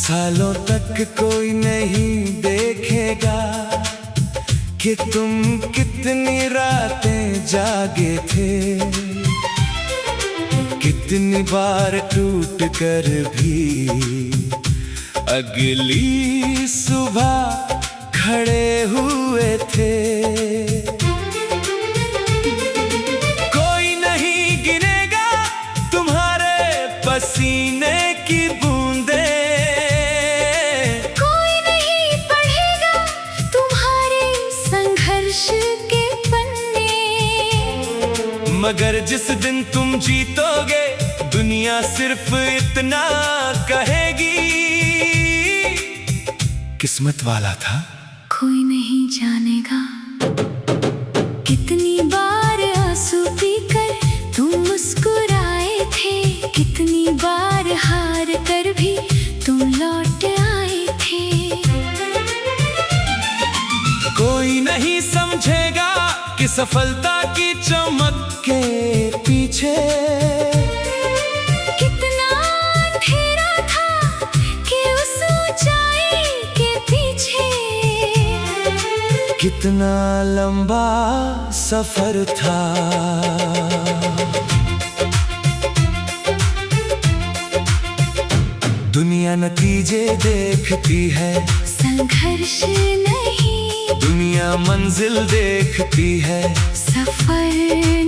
सालों तक कोई नहीं देखेगा कि तुम कितनी रातें जागे थे, कितनी बार टूट कर भी अगली सुबह खड़े हुए थे। कोई नहीं गिनेगा तुम्हारे पसीने की बूंदें, कोई नहीं पढ़ेगा तुम्हारे संघर्ष के पन्ने, मगर जिस दिन तुम जीतोगे दुनिया सिर्फ इतना कहेगी, किस्मत वाला था। कोई नहीं जानेगा कितनी बार आंसू पीकर तुम मुस्कुराए थे, कितनी बार हार कर भी तुम लौट आए थे। कोई नहीं समझेगा कि सफलता की चमक के पीछे कितना अंधेरा था कि उस ऊंचाई के पीछे, कितना लंबा सफर था। दुनिया नतीजे देखती है, संघर्ष नहीं, दुनिया मंजिल देखती है, सफर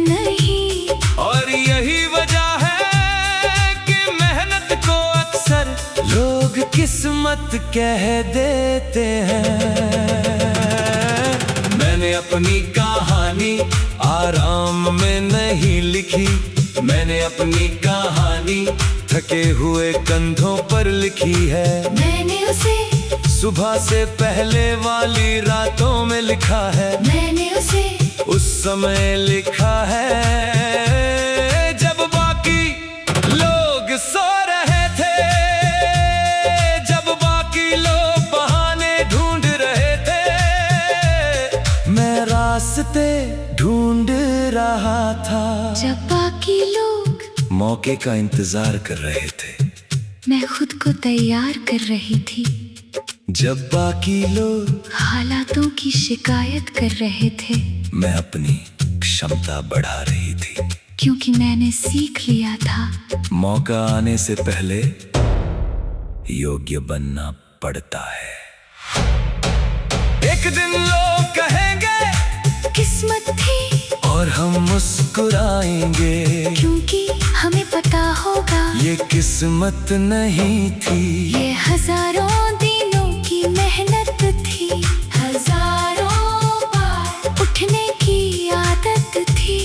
नहीं। और यही वजह है कि मेहनत को अक्सर लोग किस्मत कह देते हैं। मैंने अपनी कहानी आराम में नहीं लिखी, मैंने अपनी कहानी थके हुए कंधों पर लिखी है। मैंने उसे सुबह से पहले वाली रातों में लिखा है, मैंने उसे उस समय लिखा है जब बाकी लोग सो रहे थे, जब बाकी लोग बहाने ढूंढ रहे थे, मैं रास्ते ढूंढ रहा था। जब बाकी लोग मौके का इंतजार कर रहे थे, मैं खुद को तैयार कर रही थी। जब बाकी लोग हालातों की शिकायत कर रहे थे, मैं अपनी क्षमता बढ़ा रही थी, क्योंकि मैंने सीख लिया था मौका आने से पहले योग्य बनना पड़ता है। एक दिन लोग कहेंगे किस्मत थी, और हम मुस्कुराएंगे, क्योंकि हमें पता होगा ये किस्मत नहीं थी, ये हजारों दिनों की मेहनत थी, हजारों बार उठने की आदत थी,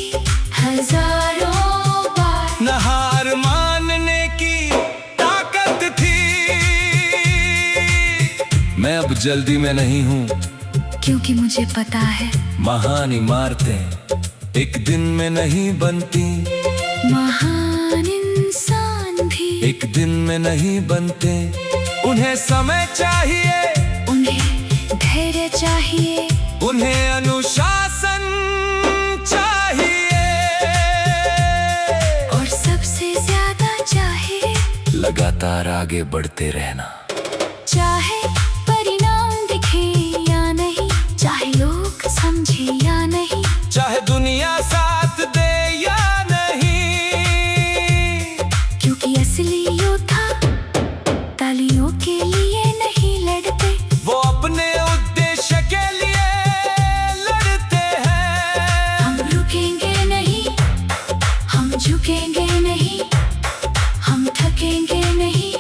हजारों बार न हार मानने की ताकत थी। मैं अब जल्दी में नहीं हूँ, क्योंकि मुझे पता है महान इमारतें एक दिन में नहीं बनती, महान इंसान भी एक दिन में नहीं बनते। उन्हें समय चाहिए, उन्हें धैर्य चाहिए, उन्हें अनुशासन चाहिए, और सबसे ज्यादा चाहिए लगातार आगे बढ़ते रहना। चाहे परिणाम दिखे या नहीं, चाहे लोग समझे या नहीं, चाहे दुनिया साथ दे या नहीं, क्योंकि असली योद्धा तालियों के लिए नहीं लड़ते, वो अपने उद्देश्य के लिए लड़ते हैं। हम रुकेंगे नहीं, हम झुकेंगे नहीं, हम थकेंगे नहीं,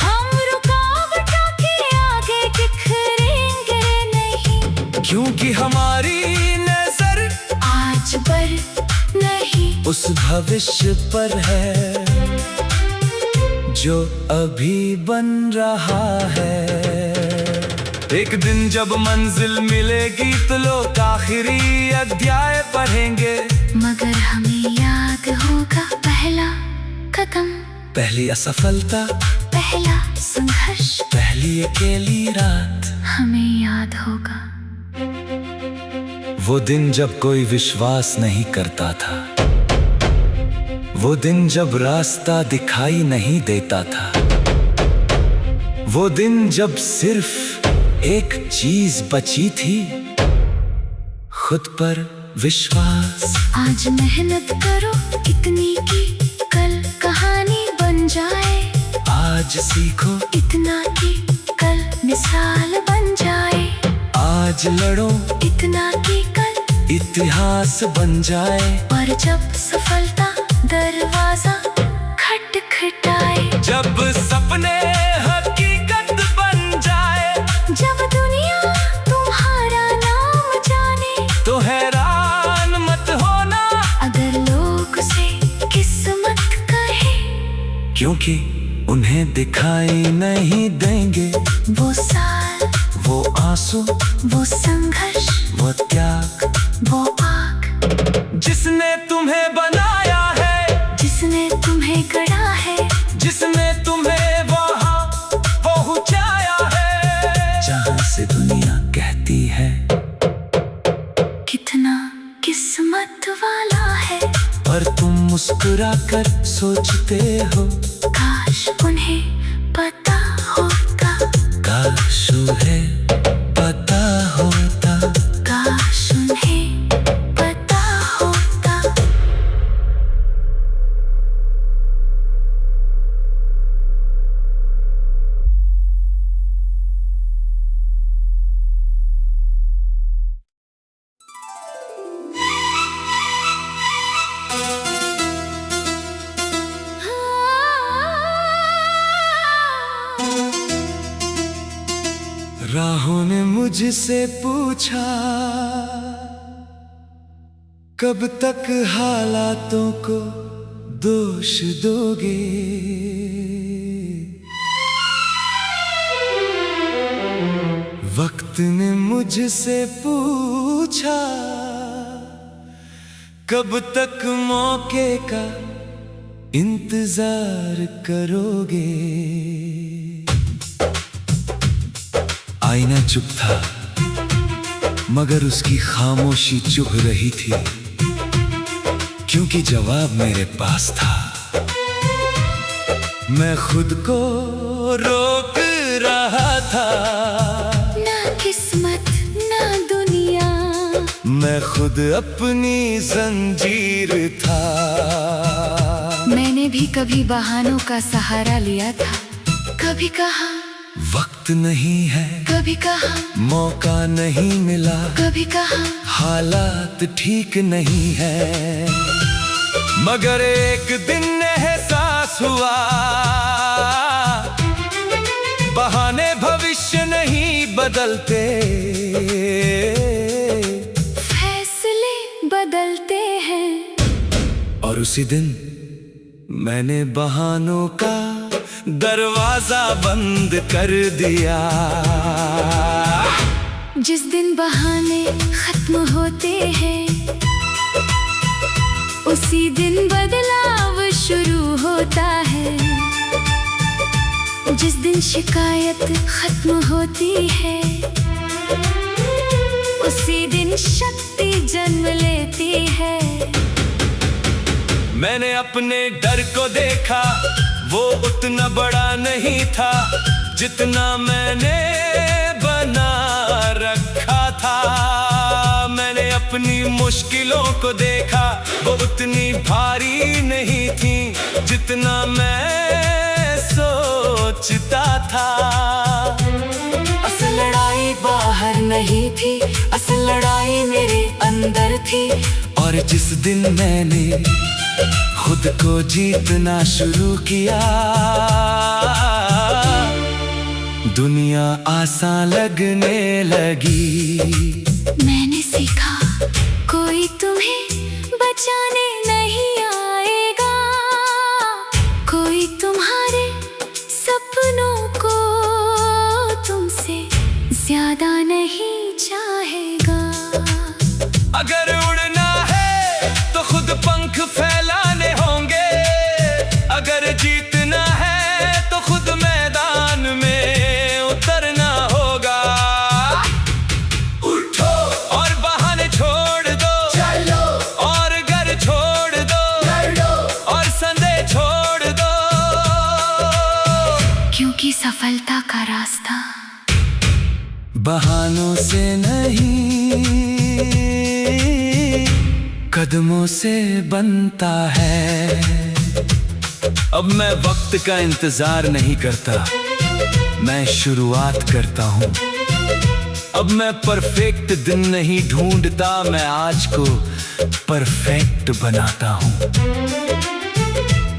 हम रुकावटों के आगे बिखरेंगे नहीं, क्योंकि हमारी नजर आज पर नहीं, उस भविष्य पर है जो अभी बन रहा है। एक दिन जब मंजिल मिलेगी तो लोग आखिरी अध्याय पढ़ेंगे, मगर हमें याद होगा पहला कदम, पहली असफलता, पहला संघर्ष, पहली अकेली रात। हमें याद होगा वो दिन जब कोई विश्वास नहीं करता था, वो दिन जब रास्ता दिखाई नहीं देता था, वो दिन जब सिर्फ एक चीज बची थी, खुद पर विश्वास। आज मेहनत करो इतनी कि कल कहानी बन जाए। आज सीखो इतना कि कल मिसाल बन जाए। आज लड़ो इतना कि कल इतिहास बन जाए। और जब सफलता दरवाजा खटखटाए, जब सपने हकीकत बन जाए, जब दुनिया तुम्हारा नाम जाने, तो हैरान मत होना अगर लोग उसे किस्मत कहे। क्योंकि उन्हें दिखाई नहीं देंगे वो साल, वो आंसू, वो संघर्ष, वो त्याग, वो आग, जिसने तुम्हें बनाया है, जिसने तुम्हें गढ़ा है, जिसने तुम्हें वहां पहुंचाया है, जहां से दुनिया कहती है कितना किस्मत वाला है। पर तुम मुस्कुराकर सोचते हो, काश उन्हें पता होता, काश उन्हें पता होता। काश उन्हें पता होता। राहों ने मुझसे पूछा, कब तक हालातों को दोष दोगे। वक्त ने मुझसे पूछा, कब तक मौके का इंतजार करोगे। आईना चुप था, मगर उसकी खामोशी चुभ रही थी, क्योंकि जवाब मेरे पास था। मैं खुद को रोक रहा था, ना किस्मत ना दुनिया, मैं खुद अपनी जंजीर था। मैंने भी कभी बहानों का सहारा लिया था। कभी कहा वक्त नहीं है, कभी कहा मौका नहीं मिला, कभी कहा हालात ठीक नहीं है। मगर एक दिन एहसास हुआ, बहाने भविष्य नहीं बदलते, फैसले बदलते हैं। और उसी दिन मैंने बहानों का दरवाजा बंद कर दिया। जिस दिन बहाने खत्म होते हैं, उसी दिन बदलाव शुरू होता है। जिस दिन शिकायत खत्म होती है, उसी दिन शक्ति जन्म लेती है। मैंने अपने डर को देखा, वो उतना बड़ा नहीं था जितना मैंने बना रखा था। मैंने अपनी मुश्किलों को देखा, वो उतनी भारी नहीं थी जितना मैं सोचता था। असल लड़ाई बाहर नहीं थी, असल लड़ाई मेरे अंदर थी। और जिस दिन मैंने खुद को जीतना शुरू किया, दुनिया आसान लगने लगी। मैंने सीखा कोई तुम्हें बचाने नहीं आएगा, कोई तुम्हारे सपनों को तुमसे ज्यादा नहीं चाहेगा। अगर उड़ना है तो खुद पंख फैलाने होंगे, अगर जीतना है तो खुद मैदान में उतरना होगा। उठो और बहाने छोड़ दो, चलो और घर छोड़ दो, रास्ता बहानों से नहीं, कदमों से बनता है। अब मैं वक्त का इंतजार नहीं करता, मैं शुरुआत करता हूँ। अब मैं परफेक्ट दिन नहीं ढूंढता, मैं आज को परफेक्ट बनाता हूँ।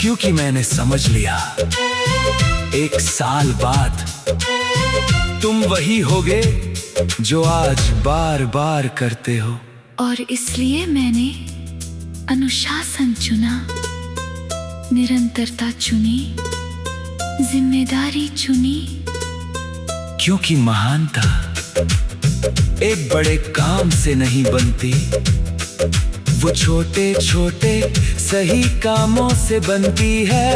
क्योंकि मैंने समझ लिया, 1 साल बाद तुम वही होगे जो आज बार बार करते हो। और इसलिए मैंने अनुशासन चुना, निरंतरता चुनी, जिम्मेदारी चुनी। क्योंकि महानता एक बड़े काम से नहीं बनती, वो छोटे छोटे सही कामों से बनती है,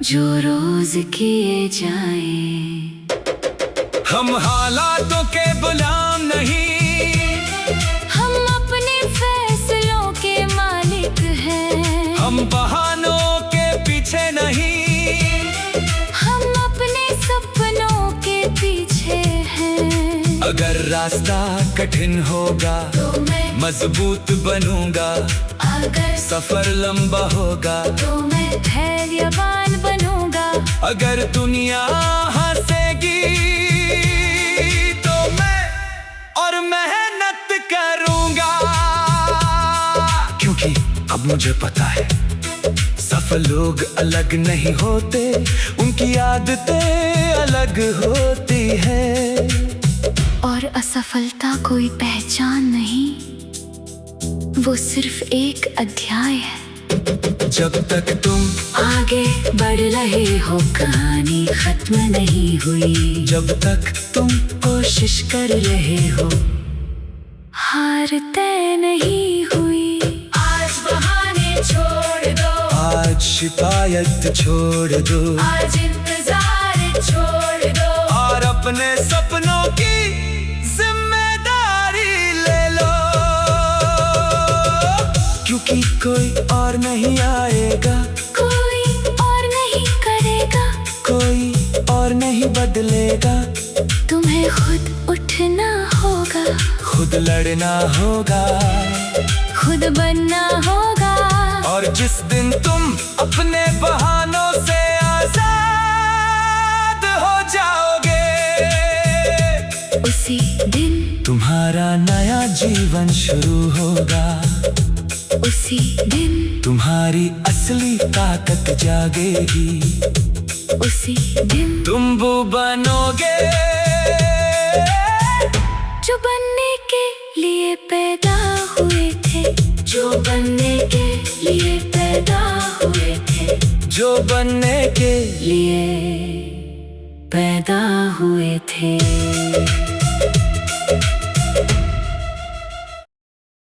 जो रोज किए जाएं। हम हालातों के गुलाम नहीं, हम अपने फैसलों के मालिक हैं। हम बहानों के पीछे नहीं, हम अपने सपनों के पीछे हैं। अगर रास्ता कठिन होगा तो मैं मजबूत बनूंगा, अगर सफर लंबा होगा तो मैं धैर्यवान बनूंगा। अगर दुनिया हंसेगी तो मैं और मेहनत करूंगा। क्योंकि अब मुझे पता है, सफल लोग अलग नहीं होते, उनकी आदतें अलग होती हैं। और असफलता कोई पहचान नहीं, वो सिर्फ एक अध्याय है। जब तक तुम आगे बढ़ रहे हो, कहानी खत्म नहीं हुई। जब तक तुम कोशिश कर रहे हो, हार तय नहीं हुई। आज बहाने छोड़ दो, आज शिकायत छोड़ दो, आज इंतजार छोड़ दो, और अपने सपनों की जिम्मेदारी ले लो। क्योंकि कोई और नहीं आएगा, कोई और नहीं करेगा, कोई और नहीं बदलेगा। तुम्हें खुद उठना होगा, खुद लड़ना होगा, खुद बनना होगा। और जिस दिन तुम अपने बहानों से आजाद हो जाओगे, उसी दिन तुम्हारा नया जीवन शुरू होगा। उसी दिन तुम्हारी असली ताकत जागेगी, उसी दिन तुम वो बनोगे जो बनने के लिए पैदा हुए थे, जो बनने के लिए पैदा हुए थे, जो बनने के लिए पैदा हुए थे।